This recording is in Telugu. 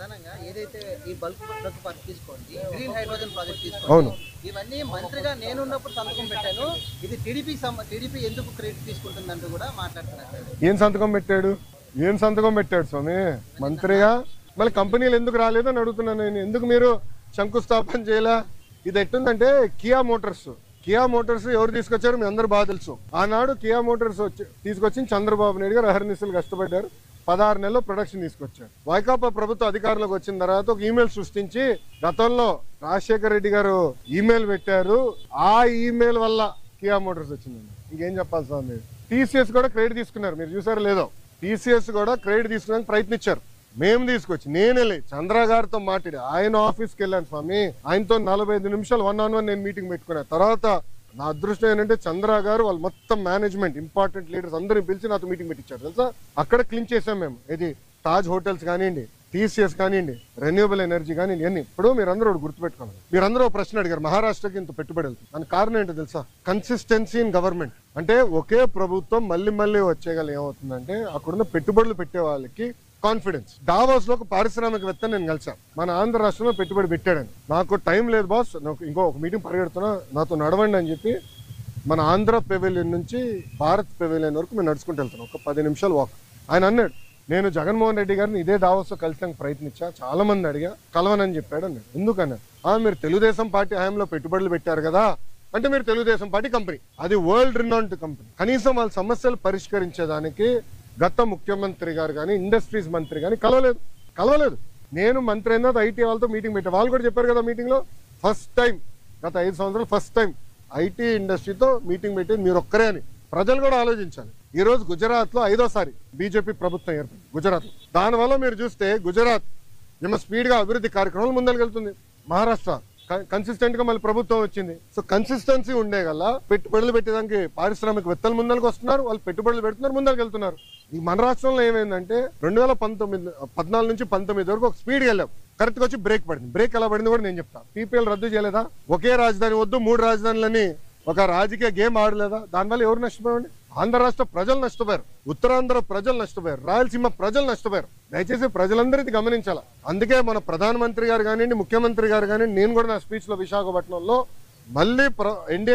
ప్రధానంగా ఏదైతే ఈ బల్క్ డ్రగ్ పార్క్ తీసుకోండి, గ్రీన్ హైడ్రోజన్ ప్రాజెక్ట్ తీసుకోండి, ఇవన్నీ మంత్రిగా నేనున్నప్పుడు సంతకం పెట్టాను. ఇది టీడీపీ ఎందుకు క్రెడిట్ తీసుకుంటుందంటూ కూడా మాట్లాడుతున్నారు. ఏం సంతకం పెట్టాడు స్వామి? మంత్రిగా మళ్ళీ కంపెనీలు ఎందుకు రాలేదని అడుగుతున్నాను నేను. ఎందుకు మీరు శంకుస్థాపన చేయలే? ఇది ఎట్టుందంటే కియా మోటార్స్ ఎవరు తీసుకొచ్చారు మీ అందరూ బాగా తెలుసు. ఆనాడు కియా మోటార్స్ తీసుకొచ్చి చంద్రబాబు నాయుడు గారు అహర్నిశలు కష్టపడ్డారు. 16 నెలల్లో ప్రొడక్షన్ తీసుకొచ్చారు. వైకాపా ప్రభుత్వం అధికారంలోకి వచ్చిన తర్వాత ఒక ఈమెయిల్ సృష్టించి గతంలో రాజశేఖర రెడ్డి గారు ఈమెయిల్ పెట్టారు. ఆ ఈమెయిల్ వల్ల కియా మోటార్స్ వచ్చిందండి. ఇంకేం చెప్పాలి స్వామి? టీసీఎస్ కూడా క్రెడిట్ తీసుకున్నారు. మీరు చూసారో లేదో, టీసీఎస్ కూడా క్రెడిట్ తీసుకోవడానికి ప్రయత్నించారు. మేము తీసుకొచ్చి నేనే చంద్ర గారితో మాట్లాడి ఆయన ఆఫీస్కి వెళ్ళాను స్వామి. ఆయనతో 45 నిమిషాలు 1-on-1 నేను మీటింగ్ పెట్టుకున్నా. తర్వాత నా అదృష్టం ఏంటంటే చంద్ర గారు వాళ్ళు మొత్తం మేనేజ్మెంట్ ఇంపార్టెంట్ లీడర్స్ అందరిని పిలిచి నాతో మీటింగ్ పెట్టించారు తెలుసా. అక్కడ క్లీన్ చేసాం మేము. ఇది తాజ్ హోటల్స్ కానివ్వండి, టీసీఎస్ కానివ్వండి, రెన్యూబుల్ ఎనర్జీ కానివ్వండి, అన్ని. ఇప్పుడు మీరందరూ గుర్తుపెట్టుకోండి. మీరందరూ ప్రశ్న అడిగారు, మహారాష్ట్రకి ఇంత పెట్టుబడి వెళ్తుంది. దానికి కారణం ఏంటో తెలుసా? Consistency in government. అంటే ఒకే ప్రభుత్వం మళ్ళీ వచ్చేగల ఏమవుతుందంటే అక్కడున్న పెట్టుబడులు పెట్టే వాళ్ళకి కాన్ఫిడెన్స్. డావోస్ లో ఒక పారిశ్రామికవేత్త నేను కలిసాను. మన ఆంధ్ర రాష్ట్రంలో పెట్టుబడి పెట్టాడని. నాకు టైం లేదు బాస్, నాకు ఇంకో ఒక మీటింగ్ పరిగెడుతున్నా, నాతో నడవండి అని చెప్పి మన ఆంధ్ర పెవిలియన్ నుంచి భారత్ పెవిలియన్ వరకు మేము నడుచుకుంటూ వెళ్తున్నాం. ఒక 10 నిమిషాలు వాక్. ఆయన అన్నాడు, నేను జగన్మోహన్ రెడ్డి గారిని ఇదే డావోస్ లో కలిసానికి ప్రయత్నించా, చాలా మంది అడిగా, కలవనని చెప్పాడు అన్నాడు. ఎందుకన్నాడు? మీరు తెలుగుదేశం పార్టీ హయాంలో పెట్టుబడులు పెట్టారు కదా అంటే, మీరు తెలుగుదేశం పార్టీ కంపెనీ, అది వరల్డ్ రినౌండ్ కంపెనీ, కనీసం వాళ్ళ సమస్యలు పరిష్కరించేదానికి గత ముఖ్యమంత్రి గారు కానీ ఇండస్ట్రీస్ మంత్రి కానీ కలవలేదు. నేను మంత్రి అయిన ఐటీ వాళ్ళతో మీటింగ్ పెట్టాను. వాళ్ళు కూడా చెప్పారు కదా మీటింగ్ లో, ఫస్ట్ టైం గత 5 సంవత్సరాలు ఫస్ట్ టైం ఐటీ ఇండస్ట్రీతో మీటింగ్ పెట్టేది మీరు ఒక్కరే అని. ప్రజలు కూడా ఆలోచించాలి. ఈ రోజు గుజరాత్ లో 5వ బీజేపీ ప్రభుత్వం ఏర్పడింది గుజరాత్ లో. దానివల్ల మీరు చూస్తే గుజరాత్ ఏమో స్పీడ్ గా అభివృద్ధి కార్యక్రమాలు ముందరికెళ్తుంది. మహారాష్ట్ర కన్సిస్టెంట్ గా మళ్ళీ ప్రభుత్వం వచ్చింది. సో కన్సిస్టెన్సీ ఉండే గల పెట్టుబడులు పెట్టేదానికి పారిశ్రామికవేత్తలు ముందరికి వస్తున్నారు, వాళ్ళు పెట్టుబడులు పెడుతున్నారు, ముందరికి వెళ్తున్నారు. ఈ మన రాష్ట్రంలో ఏమైందంటే 2014 నుంచి 19 వరకు ఒక స్పీడ్ వెళ్ళాం. కరెక్ట్ గా వచ్చి బ్రేక్ పడింది. బ్రేక్ ఎలా పడింది కూడా నేను చెప్తా. పీపీఎల్ రద్దు చేయలేదా? ఒకే రాజధాని వద్దు 3 రాజధానులని ఒక రాజకీయ గేమ్ ఆడలేదా? దానివల్ల ఎవరు నష్టపోయారండి? ఆంధ్ర రాష్ట్ర ప్రజలు నష్టపోయారు, ఉత్తరాంధ్ర ప్రజలు నష్టపోయారు, రాయలసీమ ప్రజలు నష్టపోయారు. దయచేసి ప్రజలందరిది గమనించాలా. అందుకే మన ప్రధానమంత్రి గారు కానివ్వండి, ముఖ్యమంత్రి గారు కానివ్వండి, నేను కూడా నా స్పీచ్ లో విశాఖపట్నంలో మళ్ళీ ఎన్డీఏ